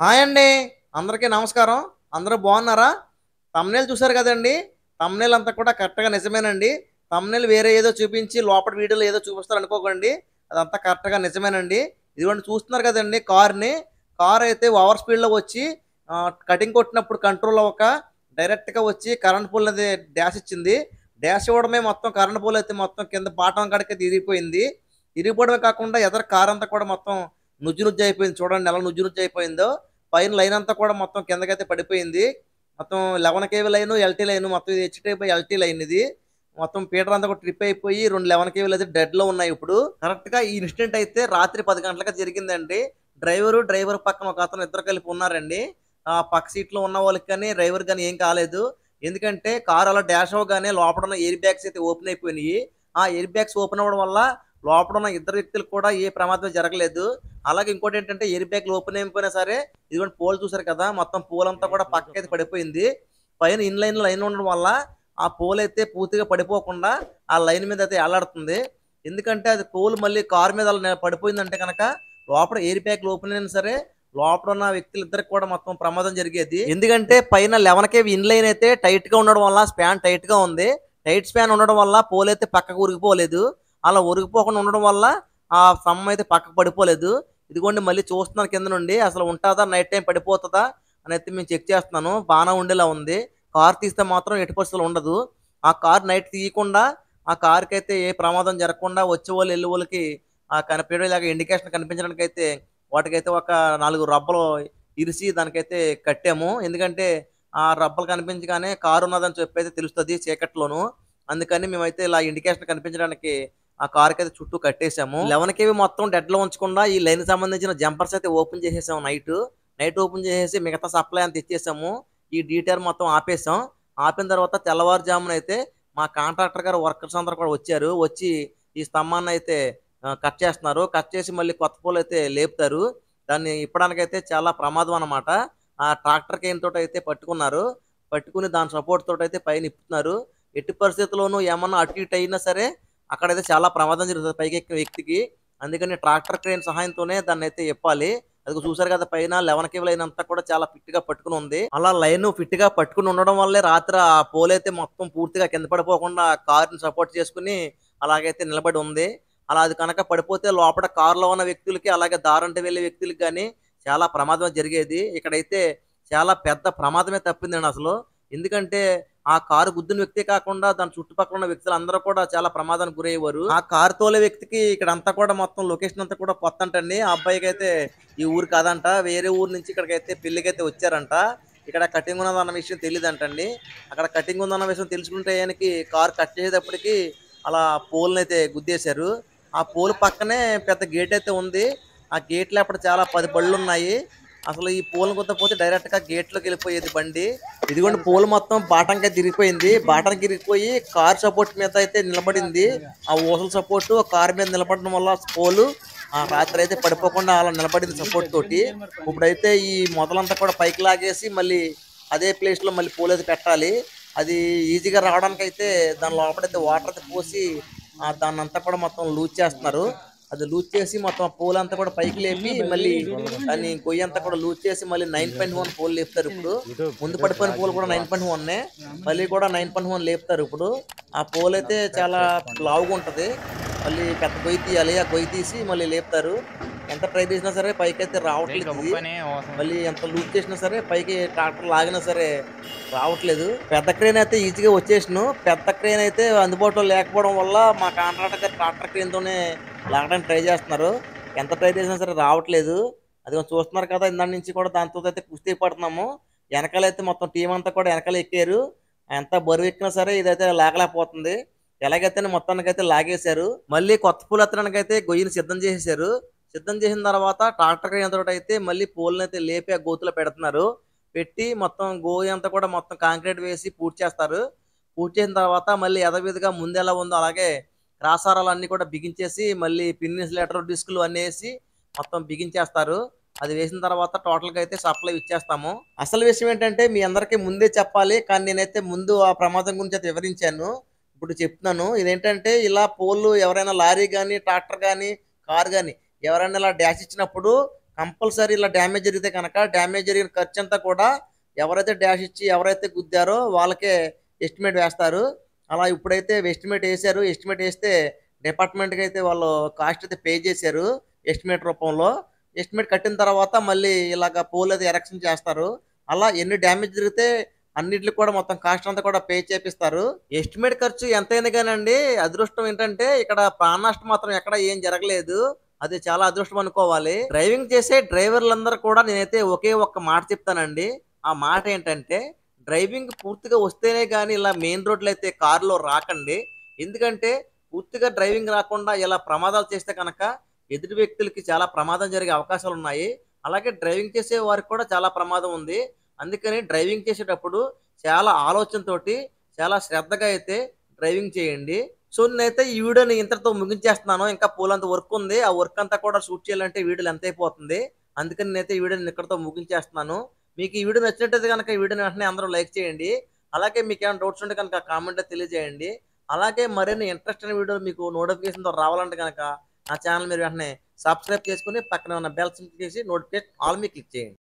Hi అండి. అందరికీ నమస్కారం. అందరూ బాగున్నారా? థంబ్‌నెయిల్ చూసారు కదండీ! థంబ్‌నెయిల్ అంతా కూడా కరెక్ట్‌గా నిజమేనండి. థంబ్‌నెయిల్ వేరే ఏదో చూపించి లోపల వీడియోలో ఏదో చూపిస్తారు అనుకోకండి. అదంతా కరెక్ట్‌గా నిజమేనండి. ఇదిగోండి చూస్తున్నారు కదండీ కార్‌ని. కార్ అయితే ఓవర్ స్పీడ్‌లో వచ్చి కటింగ్ కొట్టినప్పుడు కంట్రోల్ అవ్వక డైరెక్ట్‌గా వచ్చి కరెంట్ పోల్ అది డాష్ ఇచ్చింది. డాష్ ఇవ్వడమే మొత్తం కరెంట్ పోల్ అయితే మొత్తం కింద బాటం కాడికైతే ఇరిగిపోయింది. ఇరిగిపోవడమే కాకుండా ఎదర కార్ అంతా కూడా మొత్తం నుజ్జు నుజ్జు అయిపోయింది. చూడండి ఎలా నుజ్జు నుజ్జు అయిపోయిందో. పైన లైన్ అంతా కూడా మొత్తం కిందకైతే పడిపోయింది. మొత్తం 11 కేవీ లైను, ఎల్టీ లైను మొత్తం ఇది హెచ్ బై ఎల్టీ లైన్ ఇది. మొత్తం పీటర్ అంతా కూడా ట్రిప్ అయిపోయి 2 11 కేవీలు అయితే డెడ్‌లో ఉన్నాయి ఇప్పుడు. కరెక్ట్‌గా ఈ ఇన్సిడెంట్ అయితే రాత్రి 10 గంటలకి జరిగిందండి. డ్రైవర్ పక్కన ఒక అతను ఇద్దరు కలిపి ఉన్నారండి. పక్క సీట్‌లో ఉన్న వాళ్ళకి కానీ, డ్రైవర్ గాని ఏం కాలేదు. ఎందుకంటే కారు అలా డాష్ అవ్వగానే లోపట ఉన్న ఎయిర్ బ్యాగ్స్ అయితే ఓపెన్ అయిపోయినాయి. ఆ ఎయిర్ బ్యాగ్స్ ఓపెన్ అవ్వడం వల్ల లోపట ఉన్న ఇద్దరు వ్యక్తులకు కూడా ఏ ప్రమాదం జరగలేదు. అలాగే ఇంకోటేంటంటే ఎయిర్ బ్యాగ్‌లు ఓపెన్ అయిపోయినా సరే, ఇదిగోండి పోల్ చూసారు కదా! మొత్తం పోలంతా కూడా పక్కకైతే పడిపోయింది. పైన లైన్ ఉండడం వల్ల ఆ పోలయితే పూర్తిగా పడిపోకుండా ఆ లైన్ మీద అయితే ఎళ్లాడుతుంది. ఎందుకంటే అది పోల్ మళ్ళీ కారు మీద అలా పడిపోయిందంటే గనక లోపల ఎయిర్ బ్యాగ్‌లు ఓపెన్ అయినా సరే, లోపల ఉన్న వ్యక్తులిద్దరికి కూడా మొత్తం ప్రమాదం జరిగేది. ఎందుకంటే పైన 11 కేవి ఇన్‌లైన్ అయితే టైట్‌గా ఉండడం వల్ల స్పాన్ టైట్‌గా ఉంది. టైట్ స్పాన్ ఉండడం వల్ల పోలయితే పక్కకు ఉరిగిపోలేదు. అలా ఉరిగిపోకుండా ఉండడం వల్ల ఆ స్తంభం అయితే పక్కకు పడిపోలేదు. ఇదిగోండి మళ్ళీ చూస్తున్నాను కింద నుండి. అసలు ఉంటదా? Night time పడిపోతదా? అనైతే మేము చెక్ చేస్తున్నాను. బానే ఉండేలా ఉంది. కార్ తీస్తే మాత్రం ఎట్టి పరిస్థితిలో ఉండదు. ఆ కార్ నైట్ తీయకుండా ఆ కార్‌కైతే ఏ ప్రమాదం జరగకుండా వచ్చేవాళ్ళు, ఎళ్ళేవోళ్ళకి కనిపియడం ఇలాగ ఇండికేషన్ కనిపించడానికైతే వాటికైతే ఒక 4 రబ్బలు ఇరిసి దానికైతే కట్టాము. ఎందుకంటే ఆ రబ్బలు కనిపించగానే కారున్నదని చెప్పైతే తెలుస్తది చీకట్లోను. అందుకని మేమైతే ఇలా ఇండికేషన్ కనిపించడానికి ఆ కార్‌కైతే చుట్టూ కట్టేసాము. 11 కేవి మొత్తం డెడ్‌లో ఉంచకుండా ఈ లైన్‌కి సంబంధించిన జంపర్స్ అయితే ఓపెన్ చేసేసాం నైటు. నైట్ ఓపెన్ చేసేసి మిగతా సప్లై అంతా ఇచ్చేసాము. ఈ డీటీఆర్ మొత్తం ఆపేసాం. ఆపిన తర్వాత తెల్లవారుజామునైతే మా కాంట్రాక్టర్ గారు వర్కర్స్ అందరూ కూడా వచ్చారు. వచ్చి ఈ స్తంభాన్నయితే కట్ చేస్తున్నారు. కట్ చేసి మళ్ళీ కొత్త పోలయితే లేపుతారు. దాన్ని ఇప్పడానికైతే చాలా ప్రమాదం అన్నమాట. ఆ ట్రాక్టర్ క్రేన్ తోటయితే పట్టుకున్నారు. పట్టుకొని దాని సపోర్ట్ తోటయితే పైన ఇప్పుతున్నారు. ఎట్టి పరిస్థితుల్లోనూ ఏమన్నా అటు ఇటు అయినా సరే అక్కడైతే చాలా ప్రమాదం జరుగుతది పైకెక్కిన వ్యక్తికి. అందుకని ట్రాక్టర్ క్రేన్ సహాయంతోనే దాన్నైతే ఇప్పాలి. అదిగో చూసారు కదా! పైన 11 కేబుల్ లైన్ అంతా కూడా చాలా ఫిట్‌గా పట్టుకొనుంది. అలా లైను ఫిట్‌గా పట్టుకొని ఉండడం వల్లే రాత్రి ఆ పోలయితే మొత్తం పూర్తిగా కింద పడిపోకుండా కార్‌ని సపోర్ట్ చేసుకొని అలాగైతే నిలబడి ఉంది. అలా అది కనుక పడిపోతే లోపట కారులో ఉన్న వ్యక్తులకి, అలాగే దారంట వెళ్ళే వ్యక్తులకి గాని చాలా ప్రమాదం జరిగేది. ఇక్కడైతే చాలా పెద్ద ప్రమాదమే తప్పిందండి అసలు. ఎందుకంటే ఆ కారు గుద్దిన వ్యక్తే కాకుండా దాని చుట్టుపక్కల ఉన్న వ్యక్తులందరూ కూడా చాలా ప్రమాదానికి గురయ్యేవారు. ఆ కారు తోలే వ్యక్తికి ఇక్కడంతా కూడా మొత్తం లొకేషన్ అంతా కూడా కొత్తంటండి. ఆ అబ్బాయికైతే ఈ ఊరు కాదంట. వేరే ఊరు నుంచి ఇక్కడికైతే పెళ్ళికైతే వచ్చారంట. ఇక్కడ కటింగ్ ఉన్నదన్న విషయం తెలీదంటండి. అక్కడ కటింగ్ ఉందన్న విషయం తెలుసుకుంటే ఆయనకి కారు కట్ చేసేటప్పటికి అలా పోల్‌నైతే గుద్దేశారు. ఆ పోల్ పక్కనే పెద్ద గేటయితే ఉంది. ఆ గేట్ లోపట చాలా 10 బళ్ళున్నాయి. అసలు ఈ పోల్‌ని గుద్దకపోతే డైరెక్ట్‌గా గేట్‌లోకెళ్ళిపోయేది బండి. ఇదిగోండి పోల్ మొత్తం బాటంకయితే ఇరిగిపోయింది. బాటంకి ఇరిగిపోయి కారు సపోర్ట్ మీద అయితే నిలబడింది. ఆ ఊసల సపోర్టు కారు మీద నిలబడడం వల్ల పోలు రాత్రయితే పడిపోకుండా అలా నిలబడింది సపోర్ట్ తోటి. ఇప్పుడైతే ఈ మొదలంతా కూడా పైకి లాగేసి మళ్ళీ అదే ప్లేస్‌లో మళ్ళీ పోలయితే పెట్టాలి. అది ఈజీగా రావడానికైతే దాని లోపలైతే వాటర్ అయితే పోసి దాన్నంతా కూడా మొత్తం లూజ్ చేస్తున్నారు. అది లూజ్ చేసి మొత్తం ఆ పోలంతా కూడా పైకి లేపి మళ్ళీ దాన్ని గొయ్యంతా కూడా లూజ్ చేసి మళ్ళీ 9.1 పోల్ లేపుతారిప్పుడు. ముందు పడిపోయిన పోల్ కూడా 9.1 మళ్ళీ కూడా 9.1 లేపుతారిప్పుడు. ఆ పోలయితే చాలా లావుగుంటది. మళ్ళీ పెద్ద గొయ్యి తీయాలి. ఆ గొయ్యి తీసి మళ్ళీ లేపుతారు. ఎంత ట్రై చేసినా సరే పైకైతే రావట్లేదిది. మళ్ళీ ఎంత లూజ్ చేసినా సరే పైకి ట్రాక్టర్ లాగినా సరే రావట్లేదు. పెద్ద క్రేన్ అయితే ఈజీగా వచ్చేసాను. పెద్ద క్రేన్ అయితే అందుబాటులో లేకపోవడం వల్ల మా కాంట్రాక్టర్ గారు ట్రాక్టర్ క్రేన్‌తోనే లాగడానికి ట్రై చేస్తున్నారు. ఎంత ట్రై చేసినా సరే రావట్లేదు. అదిగో చూస్తున్నారు కదా! ఇందాక నుంచి కూడా దాంతోతైతే కుస్తీ పడుతున్నాము. ఎనకాలైతే మొత్తం టీమ్ అంతా కూడా ఎనకాల ఎక్కారు. ఎంత బరువెక్కినా సరే ఇదైతే లాగలేకపోతుంది. ఎలాగైతేనే మొత్తానికైతే లాగేశారు. మళ్ళీ కొత్త పూలు ఎత్తడానికైతే గొయ్యిని సిద్ధం చేసేశారు. సిద్ధం చేసిన తర్వాత ట్రాక్టర్ క్రేన్ తోటైతే మళ్ళీ పోల్‌నైతే లేపి ఆ గోతిలో పెడుతున్నారు. పెట్టి మొత్తం గోయి అంతా కూడా మొత్తం కాంక్రీట్ వేసి పూర్తి చేస్తారు. పూర్తి చేసిన తర్వాత మళ్ళీ యథావిధిగా ముందెలా ఉందో అలాగే క్రాసారాలన్నీ కూడా బిగించేసి మళ్ళీ పిన్ ఇన్సులేటర్, డిస్కులు అన్నీ ఏసి మొత్తం బిగించేస్తారు. అది వేసిన తర్వాత టోటల్‌గా అయితే సప్లై ఇచ్చేస్తాము. అసలు విషయం ఏంటంటే మీ అందరికీ ముందే చెప్పాలి. కానీ నేనైతే ముందు ఆ ప్రమాదం గురించి అయితే వివరించాను. ఇప్పుడు చెప్తున్నాను. ఇదేంటంటే ఇలా పోల్లు ఎవరైనా లారీ గాని, ట్రాక్టర్ గాని, కారు గాని ఎవరైనా ఇలా డాష్ ఇచ్చినప్పుడు కంపల్సరీ ఇలా డ్యామేజ్ జరిగితే కనుక డ్యామేజ్ జరిగిన ఖర్చు అంతా కూడా ఎవరైతే డాష్ ఇచ్చి ఎవరైతే గుద్దారో వాళ్ళకే ఎస్టిమేట్ వేస్తారు. అలా ఇప్పుడైతే ఎస్టిమేట్ వేశారు. ఎస్టిమేట్ వేస్తే డిపార్ట్మెంట్‌కి అయితే వాళ్ళు కాస్ట్ అయితే పే చేశారు ఎస్టిమేట్ రూపంలో. ఎస్టిమేట్ కట్టిన తర్వాత మళ్ళీ ఇలాగ పోల్ అయితే ఎరెక్షన్ చేస్తారు. అలా ఎన్ని డ్యామేజ్ జరిగితే అన్నిట్లికి కూడా మొత్తం కాస్ట్ అంతా కూడా పే చేపిస్తారు. ఎస్టిమేట్ ఖర్చు ఎంతైనా గానండి అదృష్టం ఏంటంటే ఇక్కడ ప్రాణ నష్టం మాత్రం ఎక్కడ ఏం జరగలేదు. అది చాలా అదృష్టం అనుకోవాలి. డ్రైవింగ్ చేసే డ్రైవర్లందరూ కూడా నేనైతే ఒకే ఒక్క మాట చెప్తానండి. ఆ మాట ఏంటంటే డ్రైవింగ్ పూర్తిగా వస్తేనే గాని ఇలా మెయిన్ రోడ్‌లయితే కారులో రాకండి. ఎందుకంటే పూర్తిగా డ్రైవింగ్ రాకుండా ఇలా ప్రమాదాలు చేస్తే కనుక ఎదుటి వ్యక్తులకి చాలా ప్రమాదం జరిగే అవకాశాలున్నాయి. అలాగే డ్రైవింగ్ చేసే వారికి కూడా చాలా ప్రమాదం ఉంది. అందుకని డ్రైవింగ్ చేసేటప్పుడు చాలా ఆలోచనతోటి, చాలా శ్రద్ధగా అయితే డ్రైవింగ్ చేయండి. సో, నేనైతే ఈ వీడియోని ఇంతటితో ముగించేస్తున్నాను. ఇంకా బోలెడంత వర్క్ ఉంది. ఆ వర్క్ అంతా కూడా షూట్ చేయాలంటే వీడియో లెంత్ అయిపోతుంది. అందుకని నేనైతే ఈ వీడియోని ఇక్కడితో ముగించేస్తున్నాను. మీకు ఈ వీడియో నచ్చినట్టయితే గనక ఈ వీడియోని వెంటనే అందరూ లైక్ చేయండి. అలాగే మీకేమైనా డౌట్స్ ఉంటే గనక కామెంట్‌లో తెలియజేయండి. అలాగే మరిన్ని ఇంట్రెస్ట్ అయిన వీడియోలు మీకు నోటిఫికేషన్‌తో రావాలంటే గనక నా ఛానెల్ మీరు వెంటనే సబ్స్క్రైబ్ చేసుకొని పక్కనే ఉన్న బెల్ సింబల్ చేసి నోటిఫికేషన్ ఆల్ మీద క్లిక్ చేయండి.